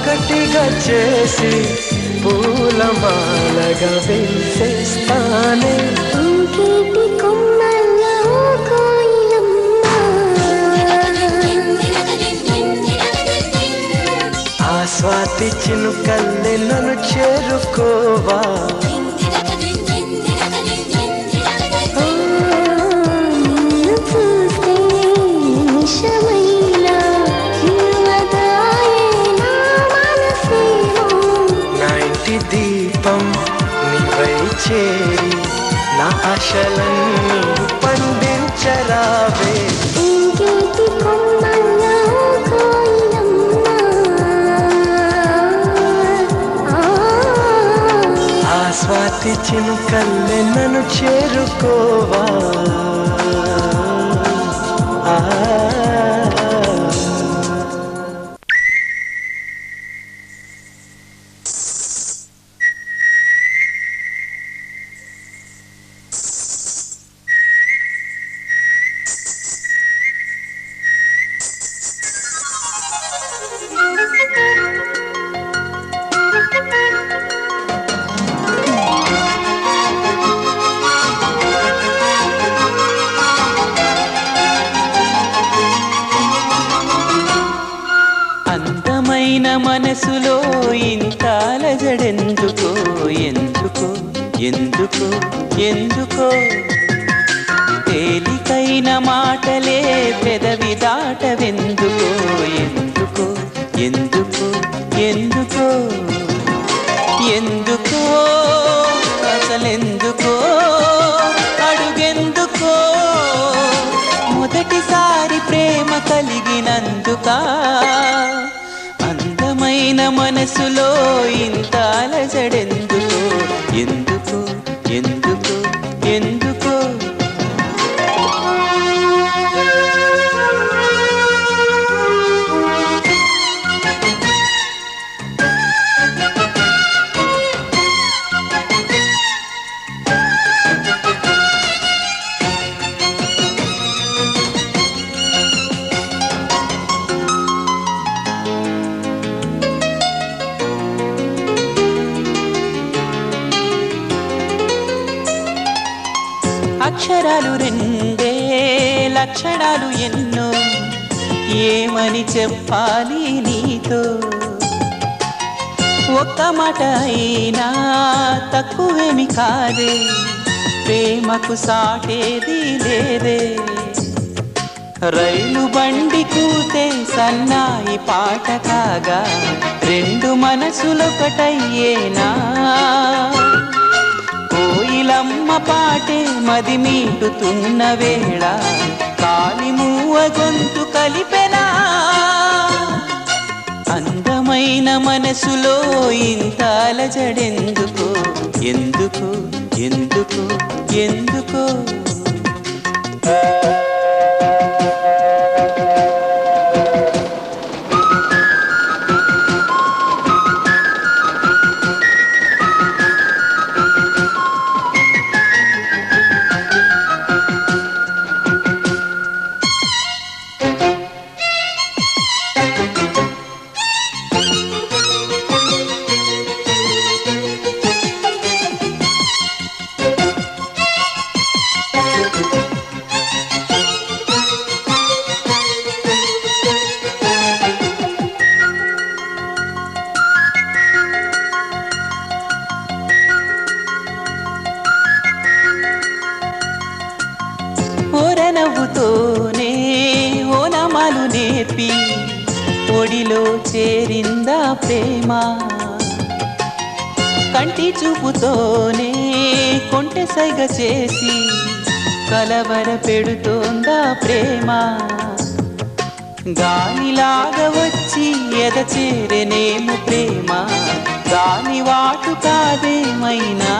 ఒకటిగా చేసి పూలమాలగా వేసేస్తానే. ఇంకేటి కొమ్మల్లో కోయిలమ్మ, ఆ స్వాతి చినుకల్లే నన్ను చేరుకోవా. నిన్ను చూస్తే నిమిషమైనా నిలువదాయే నా మనసేమో. నా ఇంటి దీపం నీవై చేరి నా ఆశలన్నీ పండించరావే. ఇంకేటి కొమ్మల్లో కోయిలమ్మ, ఆ స్వాతి చినుకల్లే నన్ను చేరుకోవా. అందమైన మనసులో ఇంత అలజడెందుకో, ఎందుకో ఎందుకో ఎందుకో. తేలికైన మాటలే పెదవి దాటవెందుకో, ఎందుకో ఎందుకో ఎందుకో ఎందుకో. అసలెందుకో అడుగెందుకో. మొదటిసారి ప్రేమ కలిగినందుకా. అందమైన మనసులో ఇంత అలజడెందుకో, ఎందుకో ఎందుకో ఎందుకో. అక్షరాలు రెండే, లక్షణాలు ఎన్నో. ఏమని చెప్పాలి నీతో. ఒక్క మాట అయినా తక్కువేమి కాదే. ప్రేమకు సాటేది లేదే. రైలు బండి కూతే సన్నాయి పాట కాగా, రెండు మనసులొకటయ్యేనా. కోయిలమ్మ పాటే మది మీటుతున్న వేళ, కాలి మూవ గొంతు కలిపెనా. అందమైన మనసులో ఇంత అలజడెందుకో, ఎందుకో ఎందుకో ఎందుకో. నవ్వుతోనే ఓనమాలు నేర్పి ఒడిలో చేరిందా ప్రేమ. కంటి చూపుతోనే కొంటె సైగ చేసి కలవర పెడుతోందా ప్రేమ. గాలిలాగా వచ్చి ఎద చేరెనేము ప్రేమ, గాలి వాటు కాదేమైనా.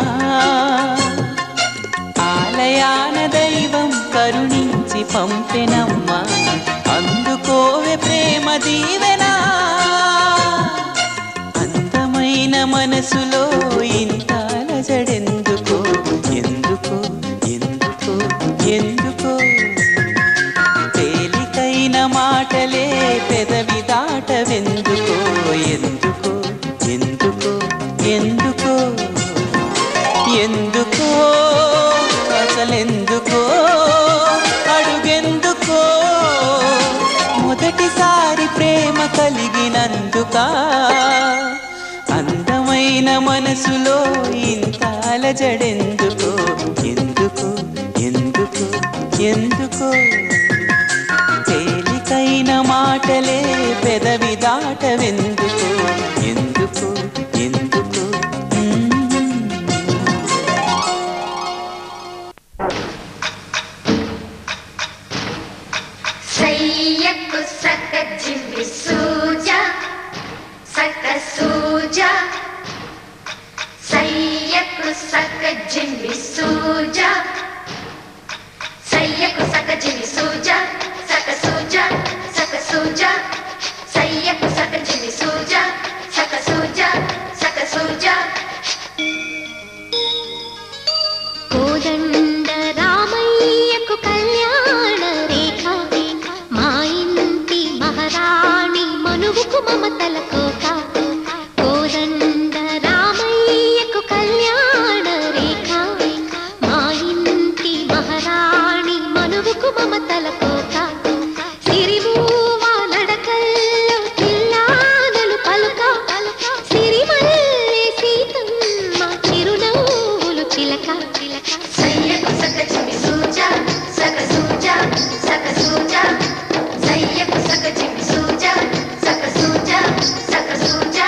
ఆలయాన దైవం కరుణించి పంపెనమ్మ, అందుకోవే ప్రేమ దీవెనా. అందమైన మనసులో ఇంత అలజడెందుకో, ఎందుకో ఎందుకో ఎందుకో. తేలికైన మాటలే పెదవి దాటవెందుకో, ఎందుకో రెప్పలెందుకో అడుగెందుకో మొదటిసారి ప్రేమ కలిగినందుక అందమైన మనసులో ఇంత అలజడెందుకో ఎందుకో ఎందుకో ఎందుకో తేలికైన మాటలే పెదవి దాటవెందుకో ఎందుకో ఎందుకో సయ్యకు సక జిమ్మి సూజా సక సూజా సయ్యకు సక జిమ్మి సూజా సయ్యకు సక జిమ్మి సూజా సక సూజా సక సూజా సయ్యకు సక జిమ్మి సూజా సక సూజా సక సూజా కోదండ రామయ్యకు కళ్యాణ రేఖ మా ఇంటి మహారాణి మనువుకు మమతల కోక కోదండ రామయ్యకు కళ్యాణ రేఖ మా ఇంటి మహారాణి మనువుకు మమతల కోక సిరిమూవ నడకల్లో పిల్లానలు పలుక సిరిమల్లె సీతమ్మ చిరునవ్వులు చిలక సయ్యకు సక జిమ్మి సూజా సక సూజా సక సూజా సయ్యకు సక జిమ్మి సూజా సక సూజా సక సూజా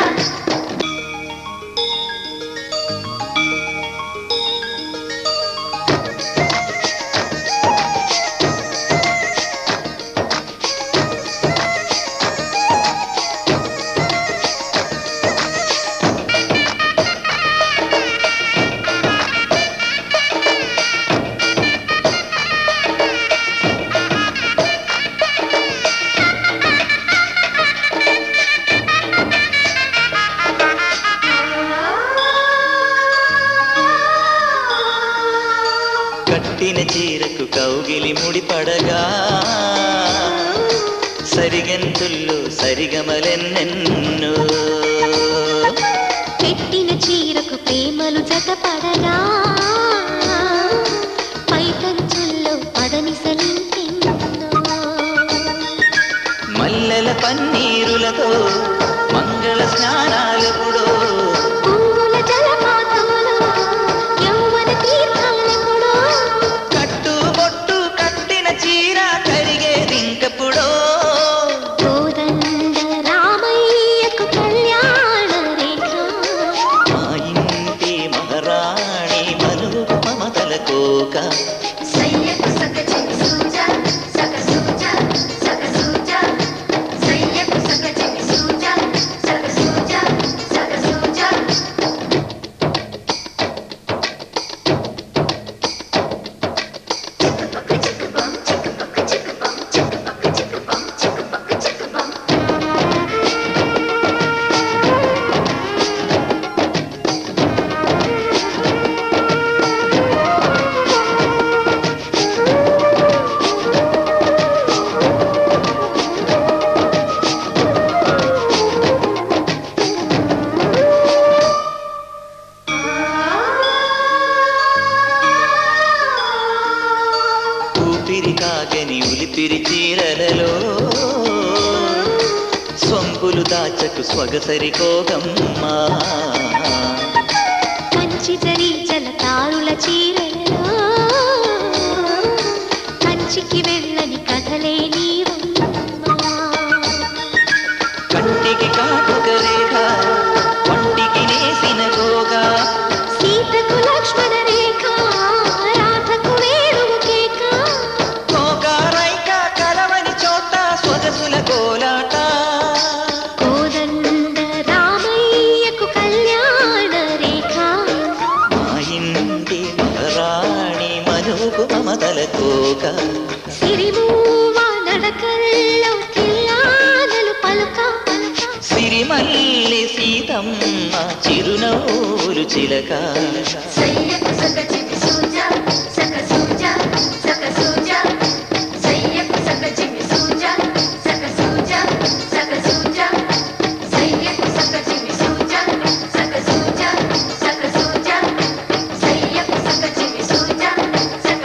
కట్టిన చీరకు కౌగిలి ముడిపడగా సరిగంతుల్లో సరిగమలెన్నెన్నో పెట్టిన చీరకు ప్రేమలు జతపడగా పైకంచుల్లో పదనిసలింకెన్నో మల్లెల పన్నీరులతో మంగళ స్నానాలెప్పుడో పువ్వుల జలపాతంలో యౌవన తీర్థాలెప్పుడో కట్టుబొట్టు కట్టిన చీర కరిగేదింకప్పుడో కోదండ రామయ్యకు కళ్యాణ రేఖ మా ఇంటి మహారాణి మనువు మమతల కోక సయ్యకు సక జిమ్మి సూజా సక సూజా సక సూజా సయ్యకు సక జిమ్మి సూజా సక సూజా సక సూజా ఊపిరి కాగని ఉలిపిరి చీరలలో స్వంపులు దాచకు స్వగసరి కోగమ్మా కంచి జరి జలతారుల చీరలలో కంచికి వెళ్ళని కథలే నీవమ్మా కంటికి కాటుక రేఖ వంటికి నేసిన గోగా సీతకు లక్ష్మణ రేఖ రాధకు వేణువు కేక గోగారైక కలవని చోట సొగసుల కోలాట కోదండ రామయ్యకు కళ్యాణ రేఖ మా ఇంటి మహారాణి మనువుకు మమతల కోక సిరిమూవ నడకల్లో పిల్లానలు పలుక సిరిమల్లి సీతమ్మ చిరునవ్వులు చిలక సయ్యకు సక జిమ్మి సూజా సక సూజా సక సూజా సయ్యకు సక జిమ్మి సూజా సక సూజా సక సూజా సయ్యకు సక జిమ్మి సూజా సక సూజా సక సూజా సయ్యకు సక జిమ్మి సూజా సక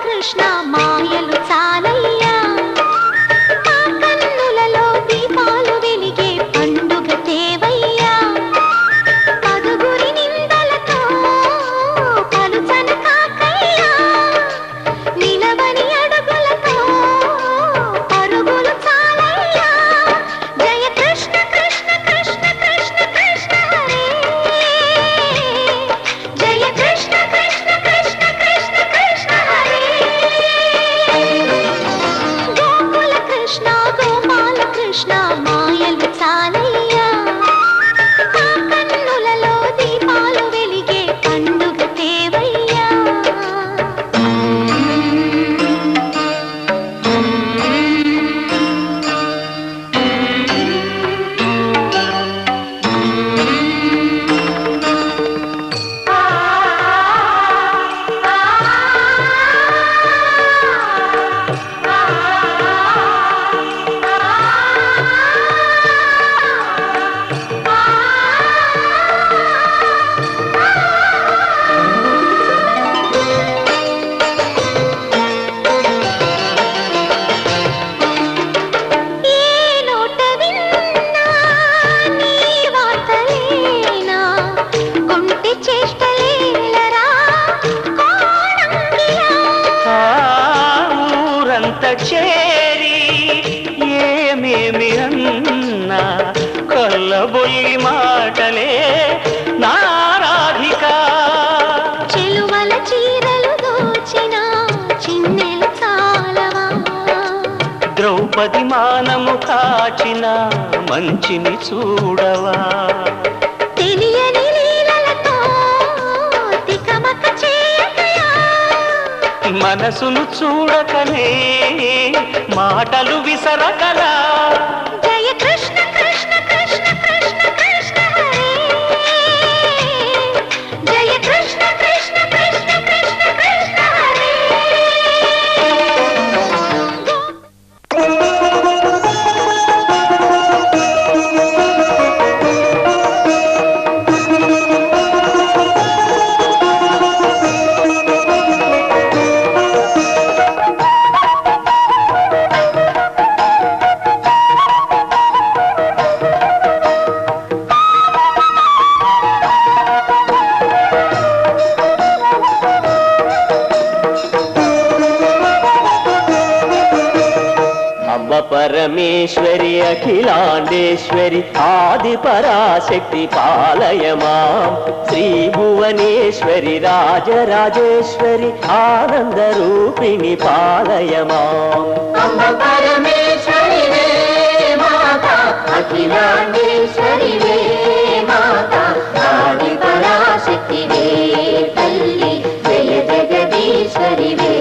కృష్ణ మాయలు చాలయ్యా మా కన్నులలో దీపాలు వెలిగే పండుగ తేవయ్యా పదుగురి నిందలతో పలుచన కాకయ్యా నిలవని అడుగులతో పరుగులు చాలయ్యా జయ కృష్ణ కృష్ణ కృష్ణ కృష్ణ కృష్ణ హరే జయ కృష్ణ కృష్ణ కృష్ణ కృష్ణ కృష్ణ హరే గోకుల కృష్ణ గోపాల కృష్ణ మాయలు చాలయ్యా మా కన్నులలో దీపాలు వెలిగే పండుగ తేవయ్యా ఏ నోట విన్నా నీ వార్తలేనా కొంటె చేష్టలేలరా కోణంగిలా ఆ ఊరంత చేరి ఏమేమి అన్నా కొల్లబొల్లి మాటలే నారాధిక చెలువల చీరలు దోచిన చిన్నెలు చాలవా ద్రౌపది మానము కాచిన మంచిని చూడవా తెలియని లీలలతో తికమక చేయకయా మనసును చూడకనే మాటలు విసరకలా జయ కృష్ణ కృష్ణ కృష్ణ కృష్ణ కృష్ణ హరే జయ కృష్ణ కృష్ణ కృష్ణ కృష్ణ కృష్ణ హరే అమ్మ పరమేశ్వరి అఖిలాండేశ్వరి ఆది పరాశక్తి పాలయమా శ్రీ భువనేశ్వరి రాజరాజేశ్వరి ఆనంద రూపిణి పాలయమా అమ్మ పరమేశ్వరి వే మాత అఖిలాండేశ్వరి వే మాత ఆది పరాశక్తి వే తల్లి జయ జగదీశ్వరి వే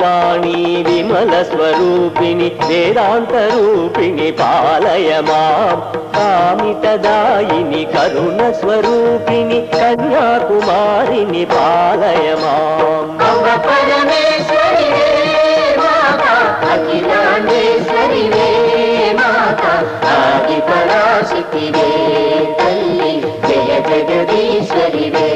పాణి విమల స్వరూపిణి వేదాంత రూపిణి పాలయమా కామితదాయిని కరుణ స్వరూపిణి కన్యాకుమారిని పాలయమా అమ్మ పరమేశ్వరి వే మాత అఖిలాండేశ్వరి వే మాత ఆది పరాశక్తి వే తల్లి జయ జగదీశ్వరి వే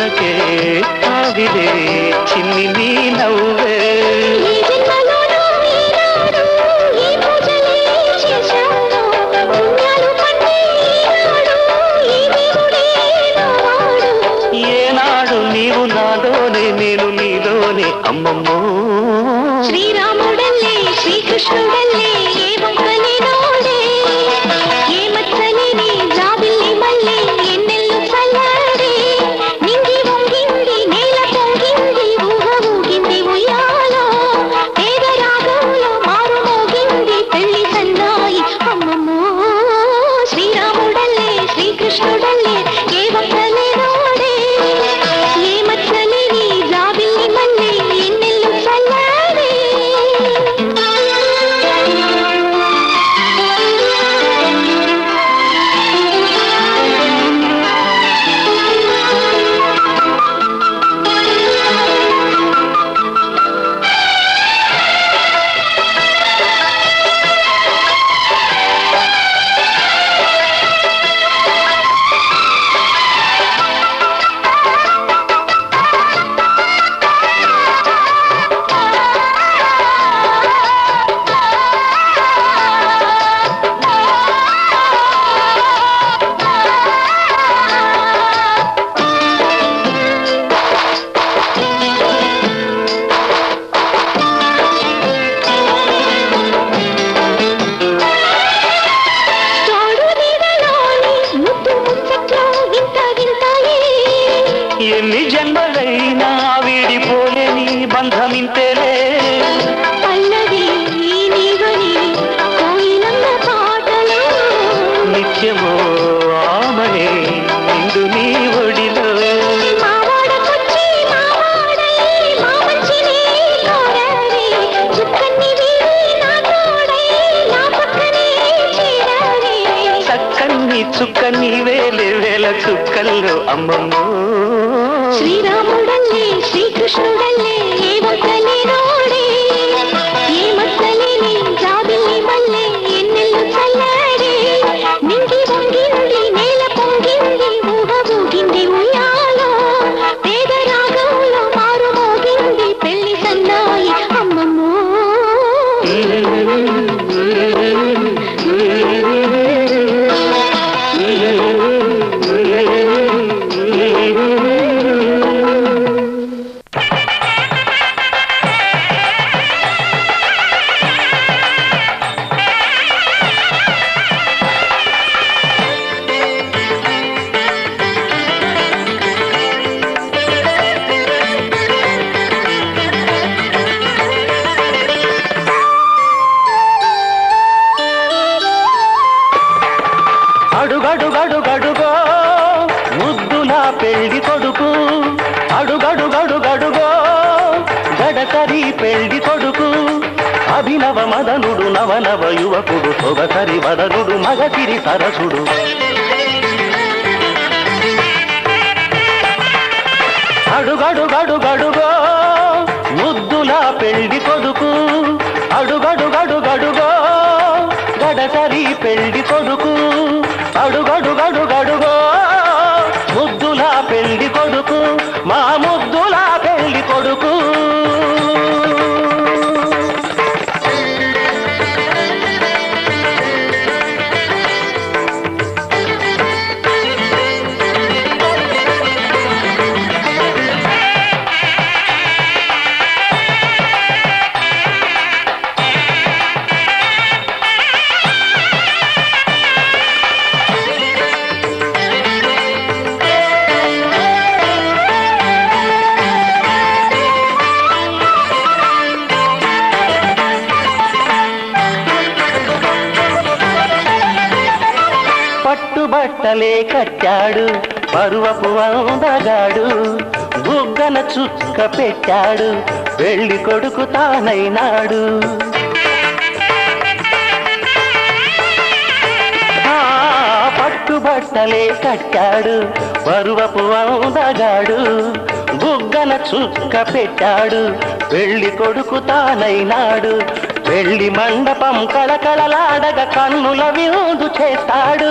జన్మకే కావిలే చిన్ని నీ నవ్వే ఈ జన్మలోనూ ఈనాడు ఈ పూజలే చేశాను పుణ్యాలు పట్టి ఈనాడు ఈ దేవుడే నావాడు ఏనాడు నీవు నాలోనే నేను నీలోనే అమ్మమ్మో శ్రీరాముడల్లే శ్రీకృష్ణుడల్లే ఏ వంకని నోడే ఏ మచ్చలేని జాబిల్లి మల్లె ఎన్నెల్లు చల్లాడే నింగి వంగింది నేల పొంగింది ఊహ ఊగింది ఉయ్యాలో పేద రాగంలో మారు మోగింది పెళ్లి సన్నాయి అమ్మమ్మో శ్రీరాముడల్లే శ్రీకృష్ణుడల్లే ఏ వంకని నోడే ఏ మచ్చలేని జాబిల్లి మల్లె ఎన్నెల్లు చల్లాడే ఎన్ని జన్మలైనా వీడిపోలేని బంధమింతేలే పల్లవి నీవని కోయిలమ్మ పాటలు నిత్యమో ఆమనే నిండు నీ ఒడిలో మావాడకొచ్చి మావాడై మా మంచిని కోరాలి చుక్కన్ని వీడి నా తోడై నా పక్కనే చేరాలి చక్కన్ని చుక్కన్ని వేలే వేల చుక్కల్లో అమ్మమ్మో శ్రీరాముడల్లే శ్రీకృష్ణుడల్లే ఏ వంకని నోడే ఏ మచ్చలేని జాబిల్లి మల్లె ఎన్నెల్లు చల్లాడే నింగి వంగింది నేల పొంగింది ఊహ ఊగింది ఉయ్యాలో పేద రాగంలో మారు మోగింది పెళ్లి సన్నాయి అమ్మమ్మో అడుగడుగడుగడుగో ముద్దులా పెళ్లి కొడుకు అడుగడుగడుగడుగో గడకరి పెళ్లి కొడుకు అభినవ మదనుడు నవనవ యువకుడు సొగసరి వదనుడు మగసిరి సరసుడు అడుగడుగడుగడుగో ముద్దులా పెళ్లి కొడుకు అడుగడుగడుగడుగో గడసరి పెళ్లి కొడుకు అడుగడుగడుగడుగో ముద్దులా పెళ్లి కొడుకు మా ముద్దులా పెళ్లి కొడుకు పట్టుబట్టలే కట్టాడు పరువపు అందగాడు బుగ్గన చుక్క పెట్టాడు పెళ్లి కొడుకు తానైనాడు పట్టుబట్టలే కట్టాడు పరువపు అందగాడు బుగ్గన చుక్క పెట్టాడు పెళ్లి కొడుకు తానైనాడు పెళ్లి మండపం కళకళలాడగ కన్నుల విందు చేస్తాడు.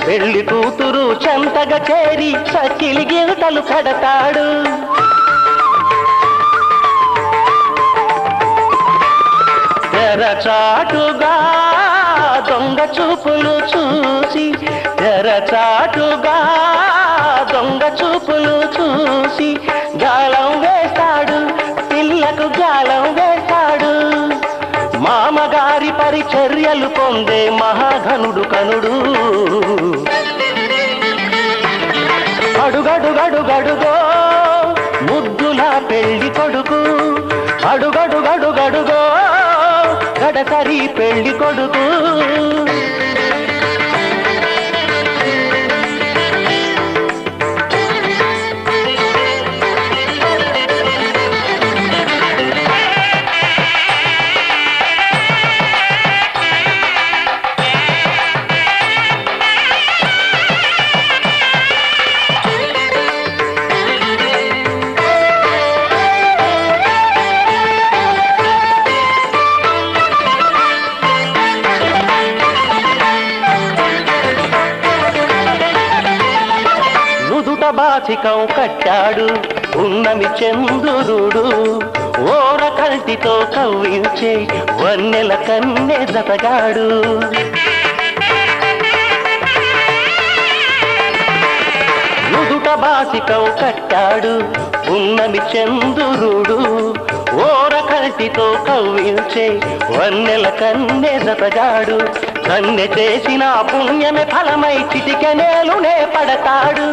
పెళ్లి కూతురు చెంతగా చేరి సకిలి గిల్తలు కడతాడు. తెరచాటుగా దొంగ చూపులు చూసి, తెరచాటుగా దొంగ చూపులు చూసి గాలం వేస్తాడు, పిల్లకు గాలం వేస్తాడు. మామగారి పరిచర్యలు పొందే మహాఘనుడు కనుడు. అడుగడుగడుగడుగో ముద్దుల పెళ్లి కొడుకు, అడుగడుగడుగడుగో గడసరి పెళ్లి కొడుకు. బాసికం కట్టాడు ఉన్నమి చంద్రుడు, ఓర కల్టితో కవ్వించే వన్నెల కన్నె జతగాడు. నుదుట బాసికం కట్టాడు ఉన్నమి చంద్రుడు, ఓర కల్టితో కవ్వించే వన్నెల కన్నె జతగాడు. కన్నె చేసిన పుణ్యమే ఫలమై చిటికెనేలునే పడతాడు.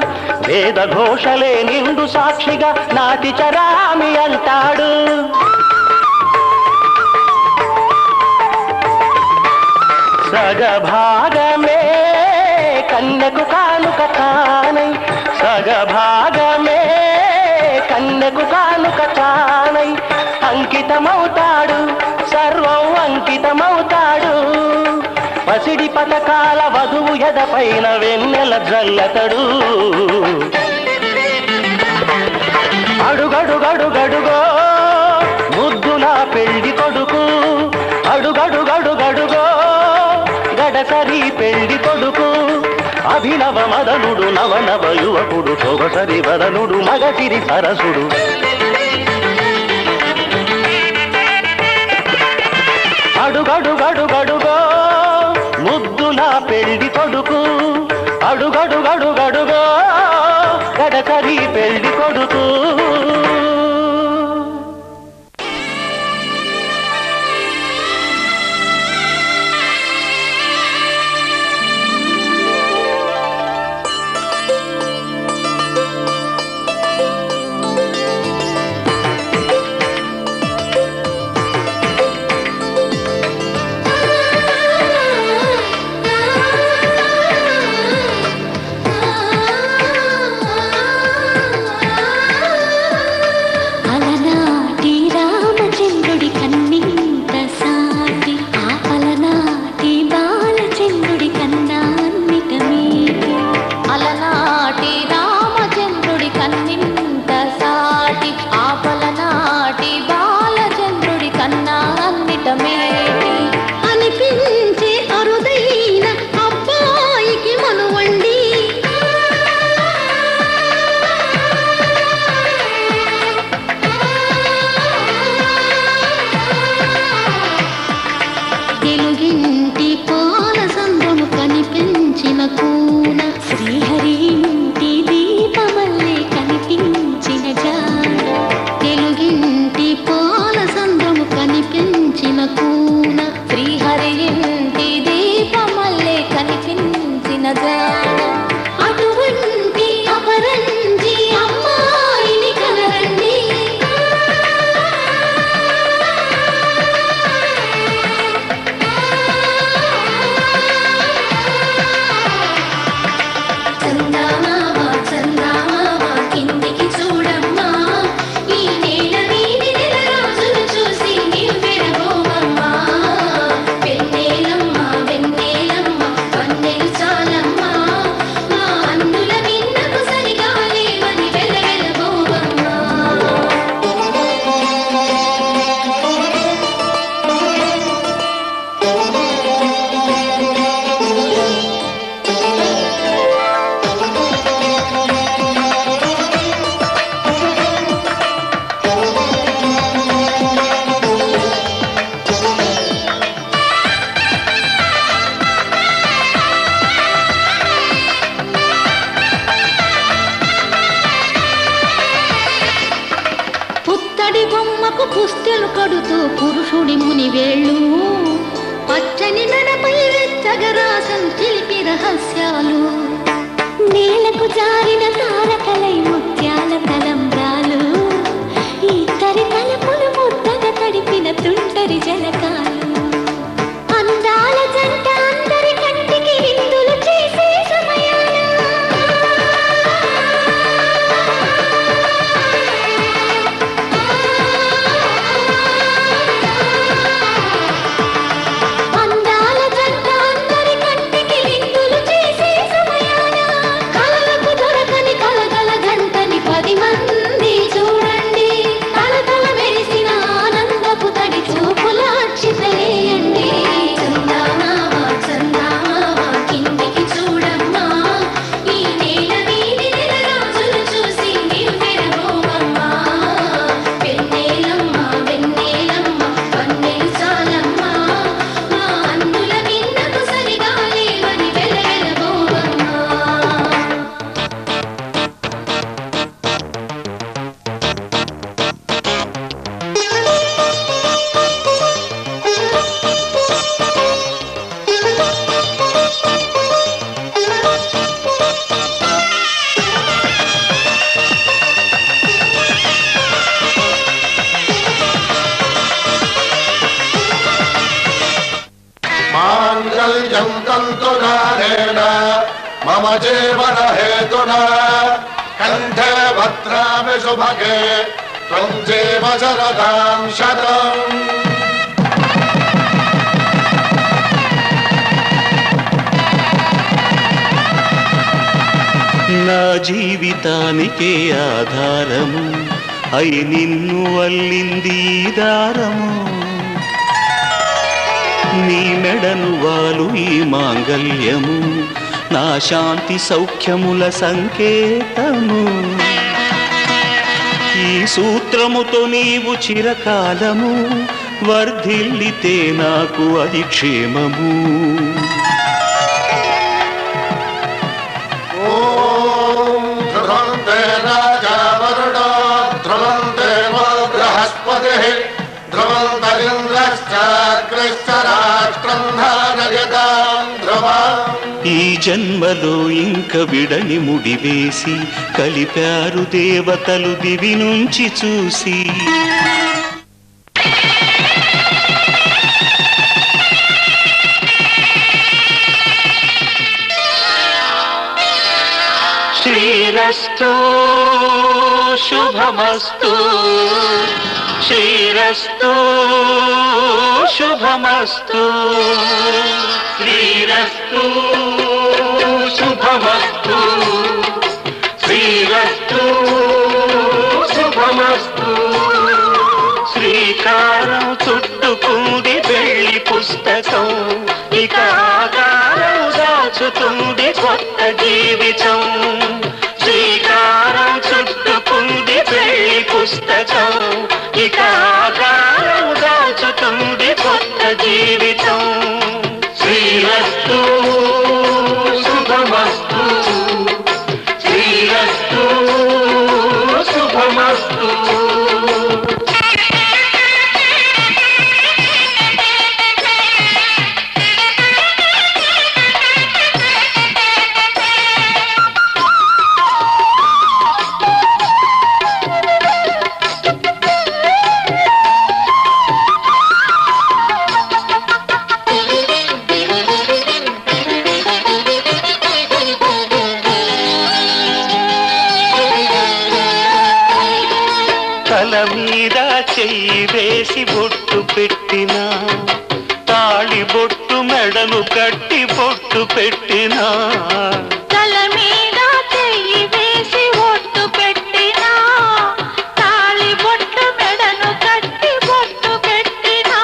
వేద ఘోషలే నిండు సాక్షిగా నాటి చరామి అంటాడు. సగభాగమే కన్నెకు కానుక తానై, సగభాగమే కన్నెకు కానుక తానై అంకితమవుతాడు, సర్వం అంకితమవుతాడు. పసిడి పథకాల వధువు ఎదపైన వెన్నెల జల్లతడు. అడుగడుగడుగడుగో ముద్దుల పెళ్లి కొడుకు, అడుగడుగడుగడుగో గడసరి పెళ్లి కొడుకు. అభినవ మదనుడు నవనవ యువకుడు, సొగసరి వదనుడు మగసిరి సరసుడు. అడుగడుగడుగడుగో ముద్దుల పెళ్లి కొడుకు, అడుగడుగడుగడుగో గడసరి పెళ్లి కొడుకు. పుత్తడి బొమ్మకు పుస్తెలు కడుతూ పురుషుడి ముని వేళ్ళు పచ్చని నడపై వెచ్చగరాసం చిలిపి రహస్యాలు నేలకు జారిన తారకలై ముత్యాల తలంబ్రాలు ఇద్దరి తలపులు ముద్దగా తడిపిన తుంటరి జలకాలు అందాల జంట అందరి కంటికి విందులు చేసే సమయాన అందాల జంట అందరి కంటికి విందులు చేసే సమయాన కలలకు దొరకని కలగల గంటని 10 మంది చూడండి తలతల మెరిసిన ఆనందపు తడి చూపుల అక్షితలేయండి చందమామ చందమామ కిందికి చూడమ్మా ఈ నేల వీధి నెలరాజులు చూసి నివ్వెరబోవమ్మా వెన్నెలమ్మ వెన్నెలమ్మ వన్నెలు చాలమ్మా మా అందుల విన్నకు సరిగా లేవని వెలవెలబోవమ్మా माङ्गल्यं तन्तुनानेन मम जीवन हेतुना कण्ठे भद्रामि शुभगे त्वं जीव शरदां शतम् నా జీవితానికే ఆధారము అయి నిన్ను అల్లింది ఈ దారము నీ మెడను వాలు ఈ మాంగల్యము నా శాంతి సౌఖ్యముల సంకేతము ఈ సూత్రముతో నీవు చిరకాలము వర్ధిల్లితే నాకు అది క్షేమము ध्रुवन्ते राजा वरुणो ध्रुवन्ते वो बृहस्पतिः ध्रुवन्तरिन्द्रश्चाग्रश्च राष्ट्रं धारयतां ध्रुवम् ఈ జన్మలో ఇంక విడని ముడివేసి కలిపారు దేవతలు దివి నుంచి చూసి శ్రీరస్తు శుభమస్తు శ్రీరస్తు శుభమస్తు శ్రీరస్తు శుభమస్తు శ్రీరస్తు శుభమస్తు శ్రీకారం చుట్టుకుంది పెళ్లి పుస్తకం ఇక ఆకారం దాచుతుంది కొత్త జీవితం శ్రీకారం చుట్టుకుంది పెళ్లి పుస్తకం ఇక ఆకారం దాచుతుంది కొత్త జీవితం శ్రీరస్తు శుభమస్తు శ్రీరస్తు శుభమస్తు తల మీద చెయ్యి వేసి బొట్టు పెట్టినా తాళి బొట్టు మెడను కట్టి బొట్టు పెట్టినా తల మీద చెయ్యి వేసి ఒట్టు పెట్టినా తాళి బొట్టు మెడను కట్టి బొట్టు పెట్టినా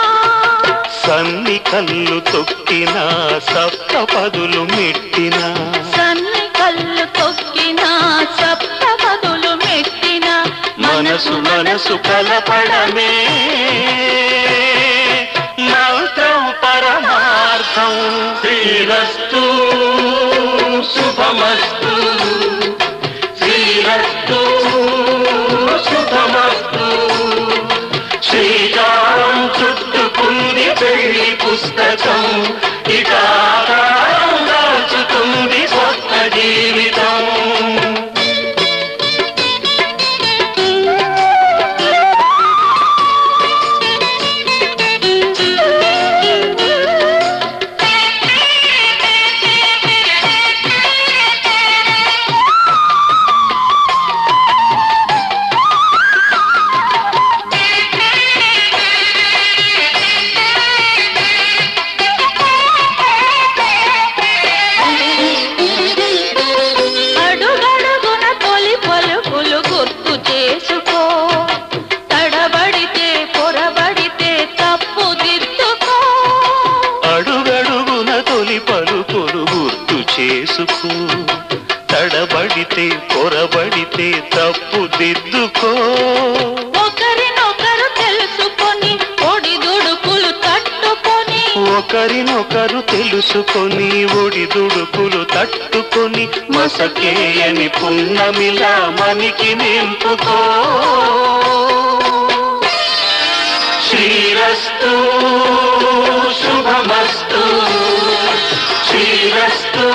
సన్ని కళ్ళు తొక్కినా సప్త పదులు మెట్టినా సన్ని కళ్ళు తొక్కినా సప్త పదులు మెట్టినా మనసు మనసు కలపడమే మంత్రం పరమార్థం శ్రీరస్తు శుభమస్తు శ్రీరస్తు శుభమస్తు పుస్తకం ఇక ఆకారం దాచుతుంది కొత్త జీవితం. తడబడితే పొరబడితే తప్పు దిద్దుకో. ఒకరినొకరు తెలుసుకొని ఒడిదుడుకులు తట్టుకొని ఒకరినొకరు తెలుసుకొని ఒడిదుడుకులు తట్టుకొని మసకేయని పున్నమిలా మనికి నింపుకో. శ్రీరస్తు శుభమస్తు శ్రీరస్తు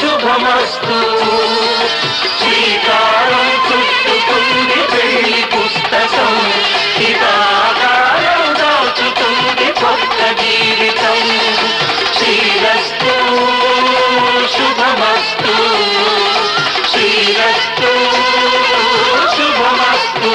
శుభమస్తు. శ్రీకారం చుట్టుకుంది పెళ్లి పుస్తకం ఇక ఆకారం దాచుతుంది కొత్త జీవితం. శ్రీరస్తు శుభమస్తు శ్రీరస్తు శుభమస్తు.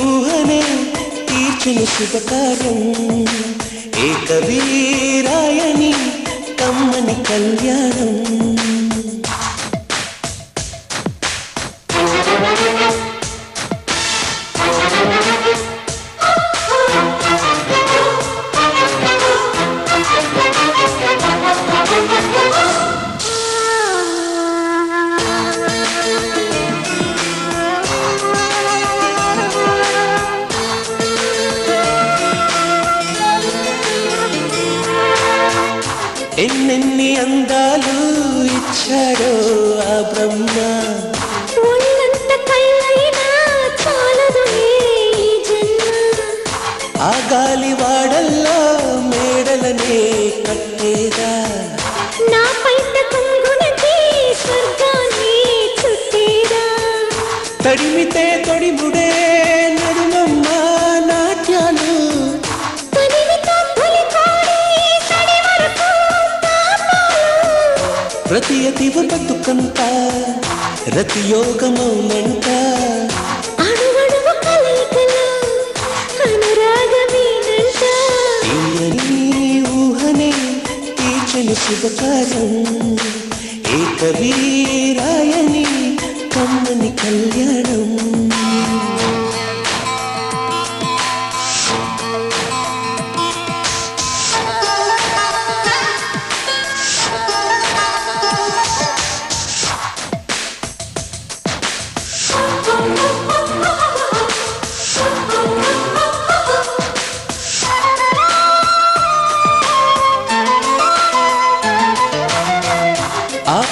ఊహనే తీర్చిన శుభకార్యం ఏకవీరాయని కమ్మని కళ్యాణం. ఎన్నెన్ని అందాలు ఇచ్చాడో ఆ బ్రహ్మ. ఒళ్ళంత కళ్ళైనా చాలదు ఈ జన్మ. ఆ గాలి వాడల్లో మేడలనే కట్టేదా. నా పైట కొంగునకి స్వర్గాన్ని చుట్టేదా. తడిమితే తొడిముడే నడుమమ్మ నాట్యాలు. ప్రతి అతివ బతుకంత రతి యోగమౌనంట. అడుగడుగు కలయికలో అనురాగమేనంట. తీయని ఊహనే తీర్చని శుభకార్యం ఏకవీరాయని కమ్మని కళ్యాణం.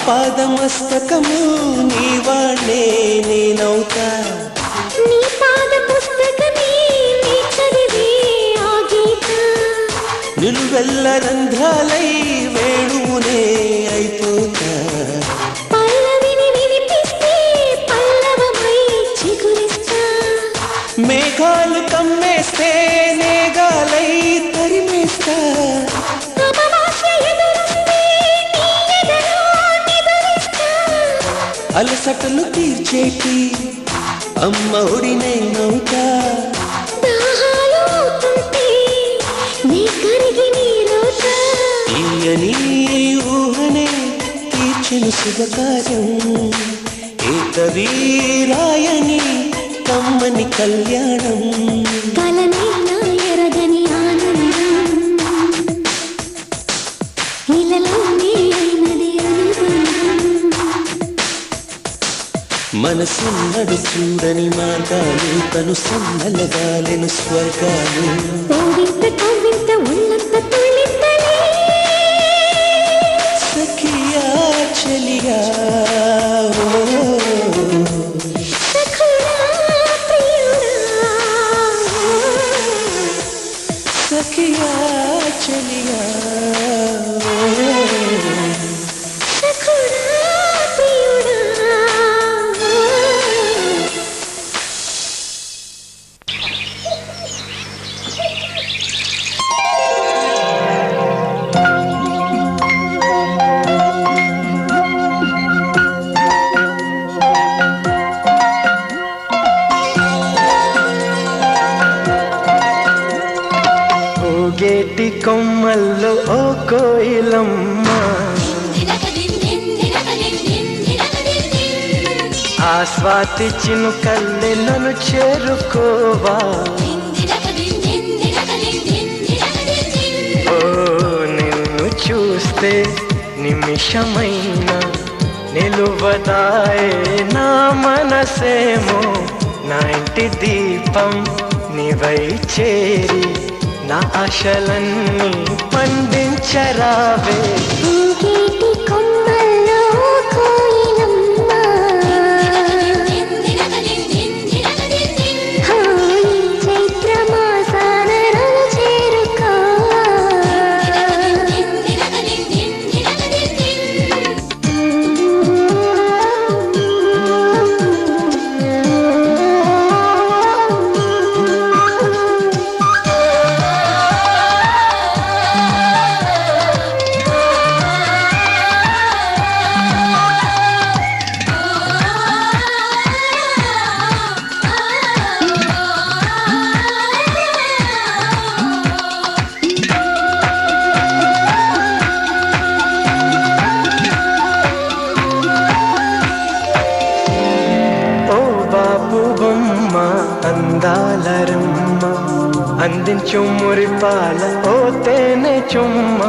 పాదమస్తకము నీవాణ్ణే నేనవుతా. నీ పాద పుస్తకమే నీ చదివే ఆ గీత. నిలువెల్ల రంధ్రాలై వేణువునే అయిపోతా. పల్లవిని వినిపిస్తే మేఘాలు కమ్మేస్తే నేగాలై తరిమేస్తా అలసటలు తీర్చేటి అమ్మ ఒడినైనవుతా తీయని ఊహనే తీర్చెను శుభకార్యం ఏకవీరాయని కమ్మని కళ్యాణం కలనైనా ఎరగని ఆనందం ఇలలోనే అయినది అనుబంధం మనసున్నడు చూడని మార్గాలు తను సన్నలగాలెను స్వర్గాలు కోవింత కోవింత ఉన్నంత తుళ్ళింతలే సఖియా చెలియా సఖుడా ప్రియుడా సఖియా చెలియా సఖుడా ప్రియుడా గేటి కొమ్మల్లో ఓ కోయిలమ్మ ఆ స్వాతి చినుకల్లే నన్ను చేరుకోవా ఓ నిన్ను చూస్తే నిమిషమైన నిలువదాయే నా మనసేమో నా ఇంటి దీపం నీవై చేరి నా ఆశలన్నీ పండించరావే ఇంకేటి కొమ్మల్లో కోయిలమ్మ చైత్ర మాసాన చేరుకో అందాలరమ్మ అందించు మురిపాల ఓ తేనె చుమ్మ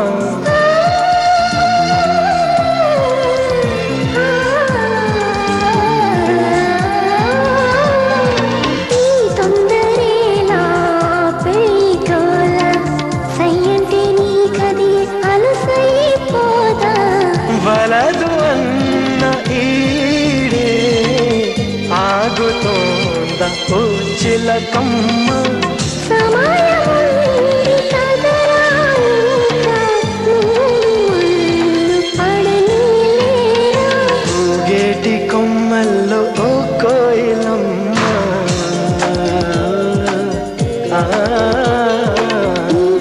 తొందరేలా పెళ్ళికోల సయ్యంటే నీ కది అలసైపోదా వలదు అన్న ఈడే ఆగుతోంద ఓ చిలకమ్మ సమయముంది కదరా ఇంకా ముందు పడనీలేరా ఊగేటి కొమ్మల్లో ఓ కోయిలమ్మ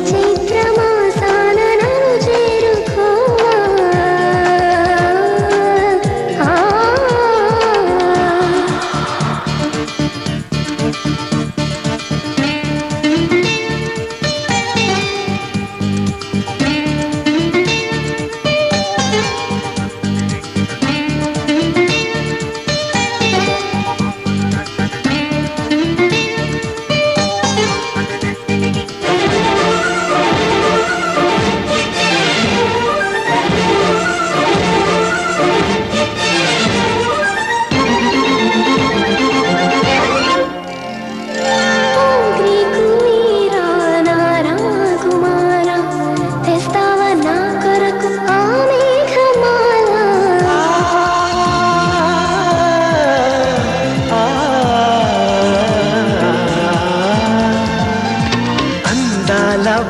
చైత్ర మాసాన నన్ను చేరుకోవా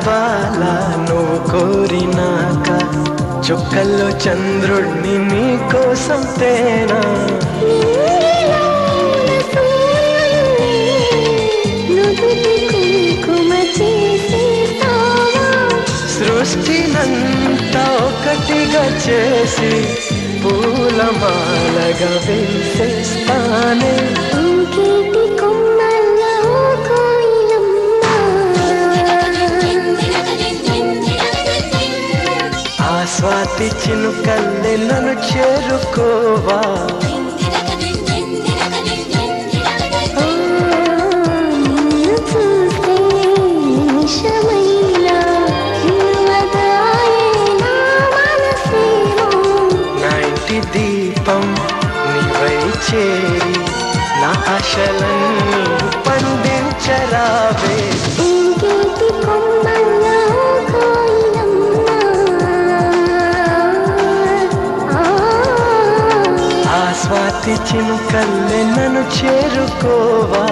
బాల నువ్వు కోరినాక చుక్కల్లో చంద్రుడిని నీ కోసం తేనా సృష్టినంతా ఒకటిగా చేసి పూలమాలగా వేసేస్తానే ఇంకేటి కొమ్మల్లో ఆ స్వాతి చినుకల్లే నన్ను చేరుకోవా దీపం నీవై చేరి నా ఆశలన్నీ పండించరావే ఇంకేటి కొమ్మల్లో ఆ స్వాతి చినుకల్లే నన్ను చేరుకోవా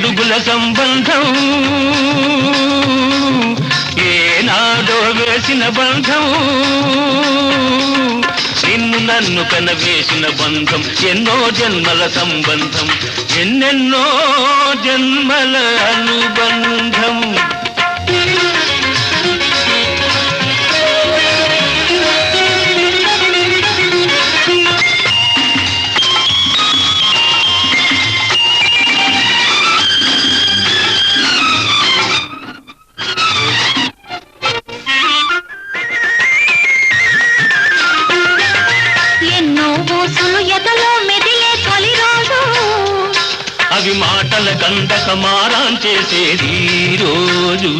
ఏడడుగుల సంబంధం ఏనాడో వేసిన బంధం నిన్ను నన్ను కనవేసిన బంధం ఎన్నో జన్మల సంబంధం ఎన్నెన్నో జన్మల అనుబంధం అవి మాటల కందక మారాం చేసేది రోజు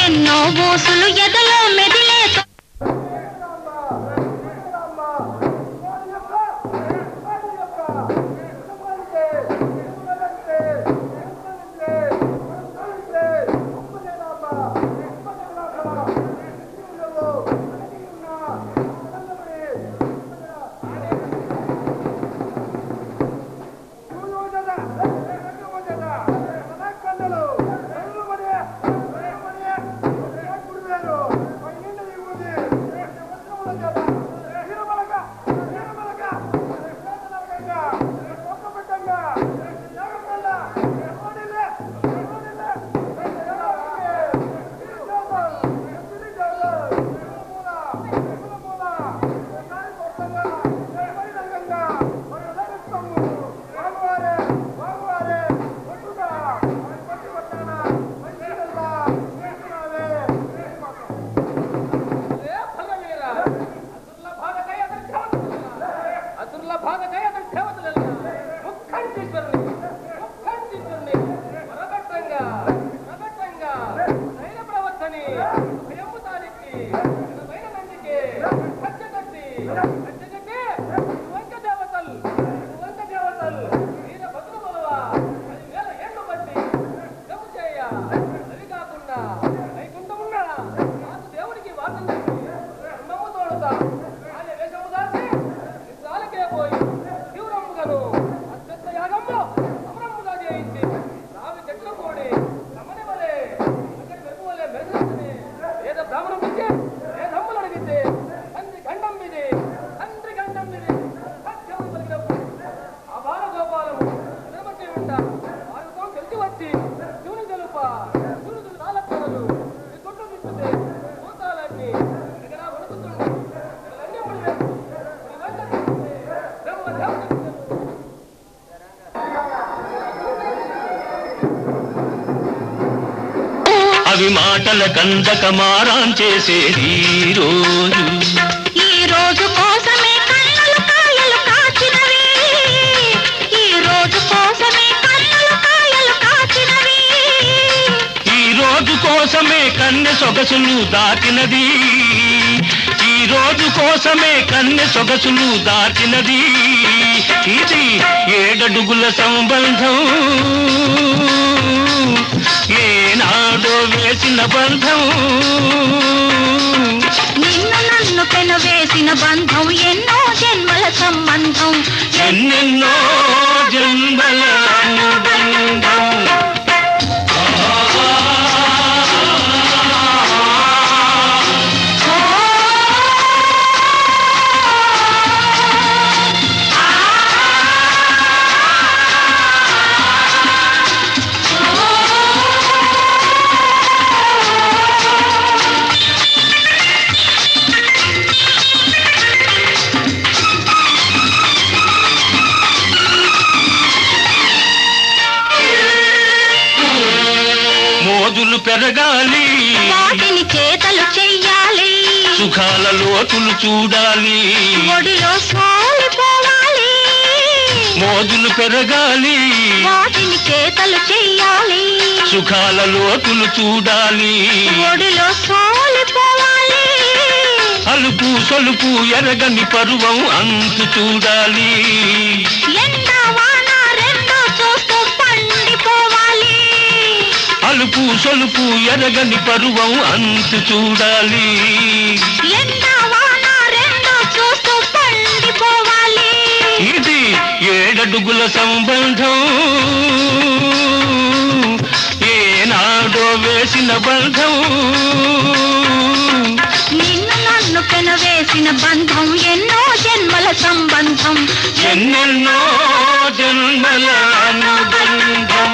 ఎన్నో బోసులు ఎదలో మెదిలే అవి మాటల కందక మారాం చేసేది రోజు ఈ రోజు కోసమే కన్నులు కాయలు కాచినవి ఈ రోజు కోసమే కన్నులు కాయలు కాచినవి ఈ రోజు కోసమే కన్నె సొగసులు దాటినది ఈ రోజు కోసమే కన్నె సొగసులు దాటినది ఇది ఏడడుగుల సంబంధం ఏనాడో వేసిన బంధం నిన్ను నన్ను పెనవేసిన బంధం ఎన్నో జన్మల సంబంధం ఎన్నెన్నో జన్మల అనుబంధం మోజులు పెరగాలి వాటిని చేతలు చెయ్యాలి సుఖాల లోతులు చూడాలి ఒడిలో సోలిపోవాలి మోజులు పెరగాలి వాటిని చేతలు చెయ్యాలి సుఖాల లోతులు చూడాలి ఒడిలో సోలిపోవాలి అలుపు సొలుపు ఎరగని పరువం అంతు చూడాలి ఎండా వాన రెండో చూస్తూ పండిపోవాలి అలుపు సొలుపు ఎరగని పరువం అంతు చూడాలి ఎండా వాన రెండో చూస్తూ పండిపోవాలి ఇది ఏడడుగుల సంబంధం బంధం నిన్ను నన్ను పెనవేసిన బంధం ఎన్నో జన్మల సంబంధం ఎన్నెన్నో జన్మల అనుబంధం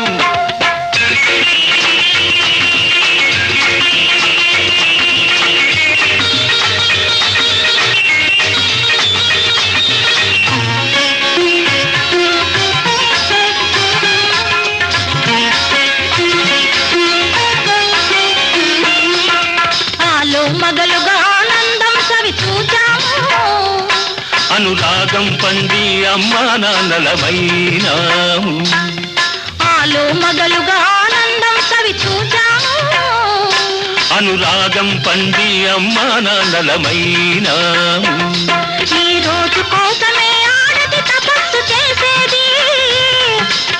మగలుగా ఆనందం సవి చూచాము అనురాగం పండి అమ్మా నాన్నలమైనాము ఆలో మగలుగా ఆనందం సవి చూచాము అనురాగం పండి అమ్మా నాన్నలమైనాము ఈ రోజు కోసమే ఆడది తపస్సు చేసేది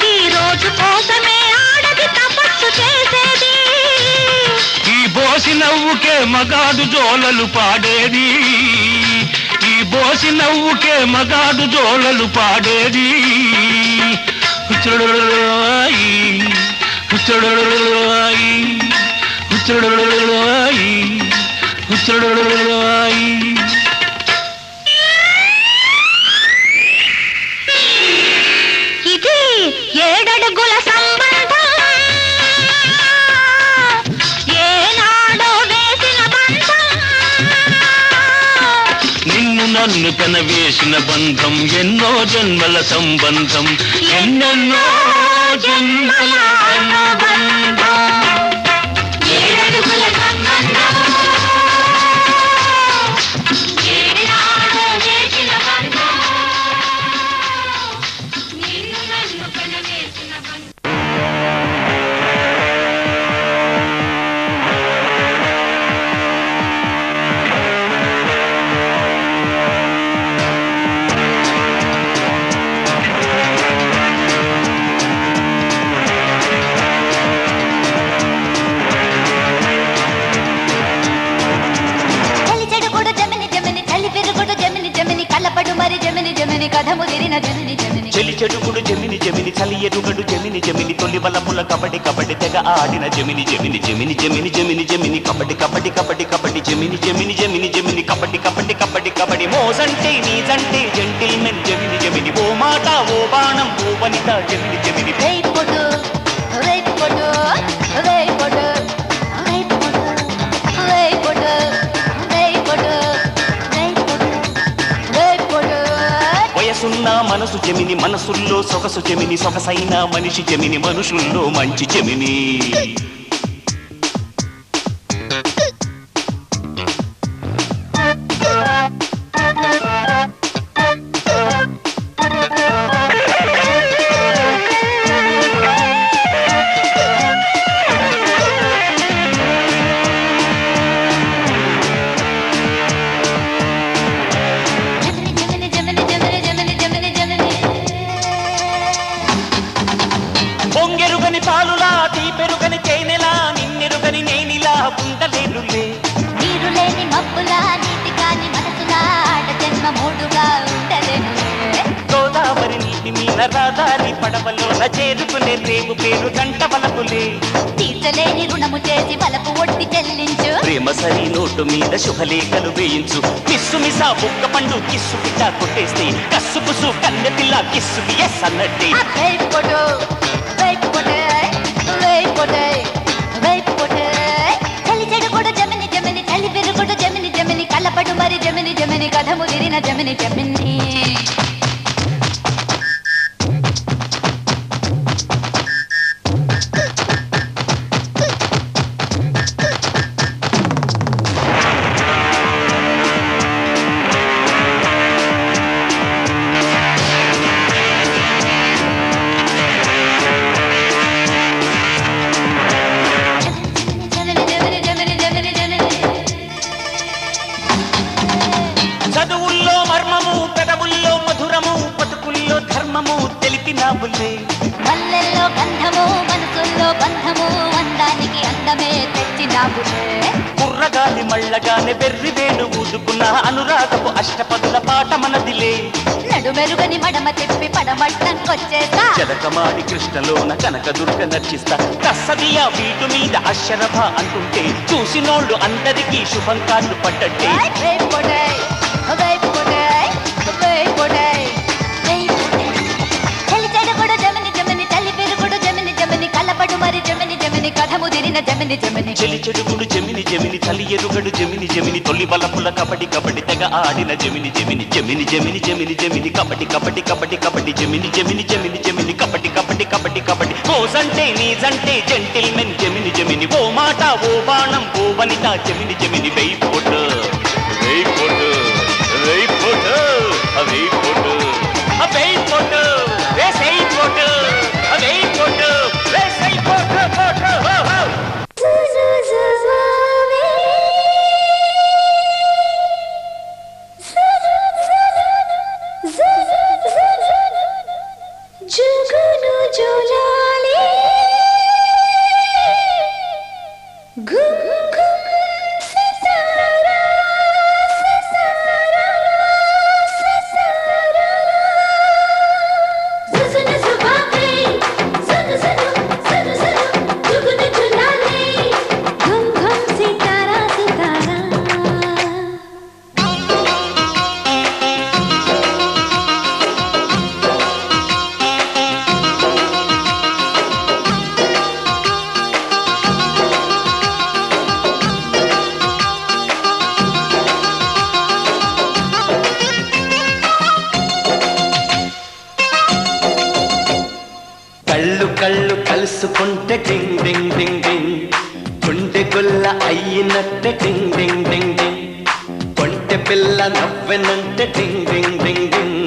ఈ రోజు కోసమే ఆడది తపస్సు చేసేది ఈ బోసి నవ్వుకే మగాడు జోలలు పాడేది ఈ బోసి నవ్వుకే మగాడు జోలలు పాడేది హుచ్చడులాయి హుచ్చడులాయి హుచ్చడులాయి హుచ్చడులాయి ఇది ఏడడుగుల సంబంధం ఏనాడో వేసిన బంధం నిన్ను నన్ను కనవేసిన బంధం ఎన్నో జన్మల సంబంధం ఎన్నెన్నో జన్మల అనుబంధం ఏడడుగుల సంబంధం ఏనాడో వేసిన బంధం నిన్ను నన్ను కనవేసిన బంధం చెలి చెడుగుడు జమిని జమిని చలి ఎరుగడు జమిని జమిని తొలి వలపుల కబడి కబడి తెగ ఆడిన జమిని జమిని జమిని జమిని జమిని జమిని కబడి కబడి కబడి కబడి జమిని జమిని జమిని జమిని కబడి కబడి కబడి కబడి మోజంటే నీజంటే జెంటిల్మెన్ జమిని జమిని ఓ మాట ఓ బాణం ఓ వనిత జమిని జమిని వయసున్న మనసు జమిని మనసుల్లో సొగసు జమిని సొగసైన మనిషి జమిని మనుషుల్లో మంచి జమిని పొంగెరుగని పాలులా తీపెరుగని తేనెలా నిన్నెరుగని నేనిలా ఉండలేనులే నీరు లేని మబ్బులా నీటి కాని మనసులా ఆడ జన్మ మూడుగా ఉండలేను గోదావరి నీటి మీద రాదారి పడవలోన చేరుకునే రేపు పేరు గంట వలపులే తీర్చలేని రుణము చేసి వలపు ఒట్టి చెల్లించు ప్రేమ సరి నోటు మీద శుభలేఖలు వేయించు మిస్సు మిసా బుక్క పండు కిస్సు పిట్ట కొట్టేస్తే కస్సు పుసు కన్నె పిల్ల కిస్సు ఎస్ అన్నట్టే చలి చెడుగుడు జమిని జమిని చలి పెరుగుడు జమిని జమిని కలపడు మరి జమిని జమిని కథ ముదిరిన జమిని జమిని చదువుల్లో మర్మము పెదవుల్లో మధురము బతుకుల్లో ధర్మము తెలిపినావులే మల్లెల్లో గంధము మనసుల్లో బంధము అందానికి అందమే తెచ్చిన గులాబులే కుర్రగాలి మళ్ళగానే బెర్రి వేడు ఊదుకున్న అనురాగపు అష్టపదుల పాట మనదిలే నడుమెరుగని మడమ తిప్పి పడమట్టంకొచ్చేస్తా జలకమాడి కృష్ణలోన కనకదుర్గ నర్చిస్తా కసదియా వీటు మీద అక్షరభ అంటుంటే చూసినోళ్ళు అందరికీ శుభం కార్డు పడ్డట్టే చెలి చెడుగుడు జమిని జమిని చలి ఎరుగడు జమిని జమిని తొలి బలపుల కబడి కబడి తెగ ఆడిన జమిని జమిని జమిని జమిని జమిని జమిని కబడి కబడి కబడి కబడి జమిని జమిని జమిని జమిని కబడి కబడి కబడి కబడి ఓసంటే నీజంటే జెంటిల్మెన్ జమిని జమిని ఓ మాట ఓ బాణం ఓ వనిత జమిని జమిని వెయిపోటు వెయిపోటు వెయిపోటు వెయిపోటు వెయిపోటు వేసైపోటు వెయిపోటు వేసైపోటు పోటు కళ్ళు కలుసుకుంటే డింగ్ డింగ్ డింగ్ డింగ్ గుండె గుల్ల అయ్యినట్టే డింగ్ డింగ్ డింగ్ డింగ్ కొంటె పిల్ల నవ్వెనంటే డింగ్ డింగ్ డింగ్ డింగ్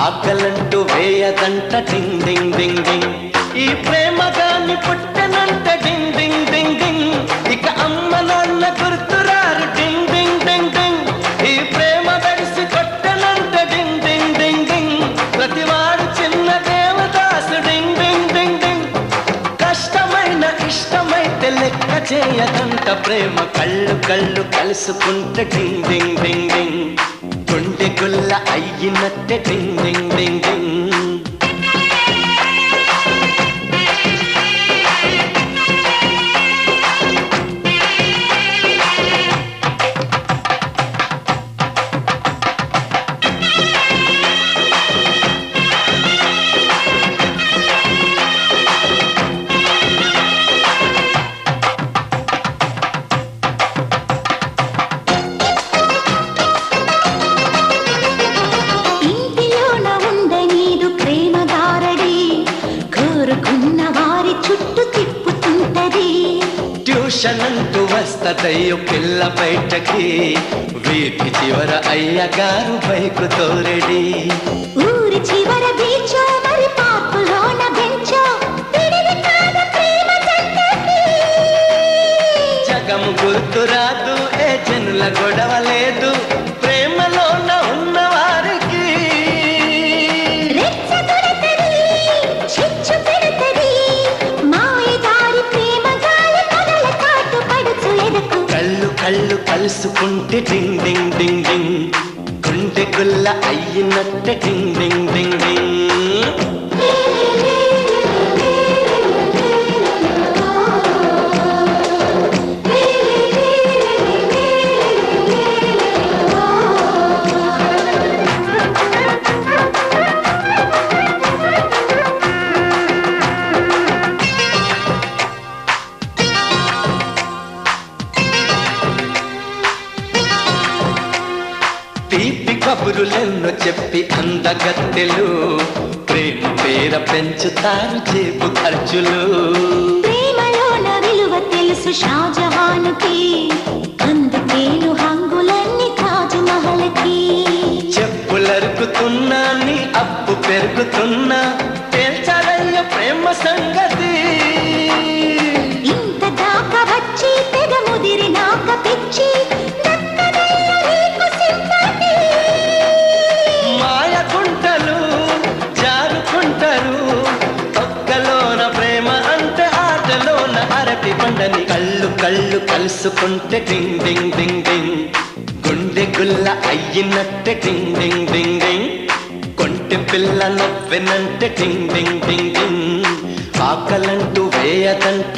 ఆకలంటూ వేయదంట డింగ్ డింగ్ డింగ్ డింగ్ ఈ ప్రేమగాని పుట్టనంట డింగ్ డింగ్ డింగ్ డింగ్ ఇక అమ్మ నాన్న గుర్తురారు డింగ్ డింగ్ డింగ్ డింగ్ ఈ ప్రేమ గడిసి కొట్టనంట డింగ్ డింగ్ డింగ్ డింగ్ ప్రతివాడు చిన్న దేవదాసు డింగ్ డింగ్ డింగ్ డింగ్ కష్టమైన ఇష్టమైతే లెక్క చేయదంట ప్రేమ కళ్ళు కళ్ళు కలుసుకుంటే డింగ్ డింగ్ డింగ్ డింగ్ గుండె గుల్ల అయ్యినట్టే డింగ్ డింగ్ డింగ్ డింగ్ ట్యూషనంటూ వస్తదయ్యో పిల్ల బయటకి వీధి చివర అయ్యగారు బైకు తోరెడి ఊరి చివర బీచో మరి పార్కులోన బెంచో ప్రేమ జంటకి జగము గుర్తురాదు ఏ జనుల గొడవ లేదు ప్రేమలోన ఉన్న వారికి కళ్ళు కళ్ళు కలుసుకుంటే డింగ్ డింగ్ డింగ్ డింగ్ గుండె గుల్ల అయ్యినట్టే డింగ్ డింగ్ డింగ్ డింగ్ తీపి కబురులెన్నో చెప్పి అందగత్తెలు ప్రేమ పేర పెంచుతారు జేబు ఖర్చులు ప్రేమలోన విలువ తెలుసు షాజహానుకి అందుకేను హంగులన్నీ తాజ్ మహల్కి చెప్పులరుకుతున్నా నీ అప్పు పెరుగుతున్నా తేల్చాలయ్య ప్రేమ సంగతి ఇంత దాకా వచ్చి తెగ ముదిరినాక పిచ్చి మాయకుంటలు జారుకుంటారు ఒక్కలోన ప్రేమ అంటే ఆటలోన అరటి పండని కళ్ళు కళ్ళు కలుసుకుంటే డింగ్ డింగ్ డింగ్ డింగ్ గుండె గుల్ల అయ్యినట్టే డింగ్ డింగ్ డింగ్ డింగ్ కొంటె పిల్ల నవ్వెనంటే డింగ్ డింగ్ డింగ్ డింగ్ ఆకలంటూ వేయదంటే